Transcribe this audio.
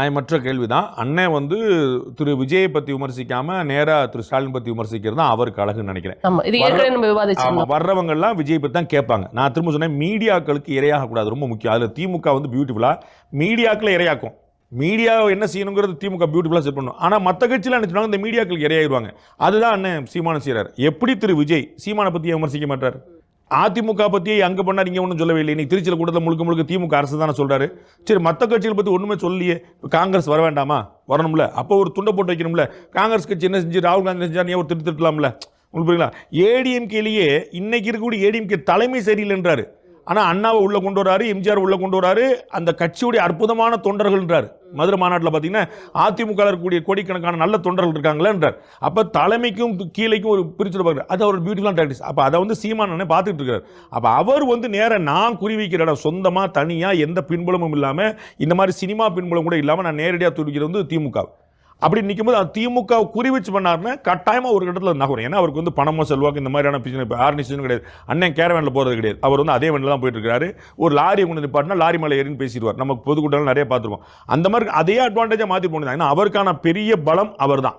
நியாயமற்ற கேள்விதான். அண்ணன் வந்து திரு விஜயை பத்தி விமர்சிக்காம நேரா திரு ஸ்டாலின் பத்தி விமர்சிக்கிறது தான் அவருக்கு அழகுன்னு நினைக்கிறேன். வர்றவங்க எல்லாம் விஜய் பத்தி தான் கேட்பாங்க. நான் திரும்ப சொன்னேன், மீடியாக்களுக்கு இரையாக கூடாது, ரொம்ப முக்கியம். அதுல திமுக வந்து பியூட்டிஃபுல்லா மீடியாக்களை இரையாக்கும். மீடியா என்ன செய்யணுங்கிறது திமுக பியூட்டிஃபுல்லா செட் பண்ணும். ஆனா மற்ற கட்சியில என்ன சொல்லுவாங்க, இந்த மீடியாக்களுக்கு இரையாயிருவாங்க. அதுதான் அண்ணன் சீமானம் செய்யறாரு. எப்படி திரு விஜய் சீமானை பத்தி விமர்சிக்க மாட்டார்? அதிமுக பத்தி அங்க பண்ணார், இங்க ஒன்றும் சொல்லவே இல்லை. இன்னைக்கு திருச்சியில் கூட்டத்தில் முழுக்க முழுக்க திமுக அரசு தானே சொல்றாரு. சரி, மற்ற கட்சிகள் பத்தி ஒண்ணுமே சொல்லியே. காங்கிரஸ் வர வேண்டாமா? வரணும்ல. அப்போ ஒரு துண்டை போட்டு வைக்கணும்ல. காங்கிரஸ் கட்சி என்ன செஞ்சு ராகுல் காந்தி செஞ்சா ஒரு திட்டலாம்ல. உங்களுக்கு புரியுங்களா? ஏடிஎம்கேலேயே இன்னைக்கு இருக்கக்கூடிய ஏடிஎம்கே தலைமை சரியில்லைன்றாரு. ஆனா அண்ணாவை உள்ள கொண்டு வராரு, எம்ஜிஆர் உள்ள கொண்டு வராரு, அந்த கட்சியுடைய அற்புதமான தொண்டர்கள்ன்றார். மதுரை மாநாட்டில் பார்த்தீங்கன்னா அதிமுக இருக்கக்கூடிய கோடிக்கணக்கான நல்ல தொண்டர்கள் இருக்காங்களேன்றார். அப்போ தலைமைக்கும் கீழைக்கும் ஒரு பிரிச்சு பார்க்குறாரு. அது அவர் பியூட்டிஃபுல்லான டாக்டிக்ஸ். அப்போ அதை வந்து சீமானே பார்த்துட்டு இருக்காரு. அப்போ அவர் வந்து நேரம் நான் குறி வைக்கிற இடம் சொந்தமாக தனியாக எந்த பின்புலமும் இல்லாமல், இந்த மாதிரி சினிமா பின்புலம் கூட இல்லாமல் நான் நேரடியாக துடிக்கிறது வந்து திமுக. அப்படி நிற்கும்போது அது திமுக குறி வச்சு பண்ணாருன்னா கட்டாயமாக ஒரு இடத்துல நகரும். ஏன்னா அவருக்கு வந்து பணமோ செல்வாக்கு இந்த மாதிரியான பிரச்சனை ஆர்னிஷனும் கிடையாது. அண்ணன் கேரவேனில் போகிறது கிடையாது. அவர் வந்து அதே வண்டியில் தான் போயிட்டு இருக்காரு. ஒரு லாரியை கொண்டு நிப்பாட்டினா லாரி மேலே ஏறின்னு பேசிடுவார். நமக்கு பொதுக்கூட்டம் நிறைய பார்த்துருக்கோம். அந்த மாதிரி அதே அட்வான்டேஜாக மாற்றி போனது. ஏன்னா அவருக்கான பெரிய பலம் அவர் தான்.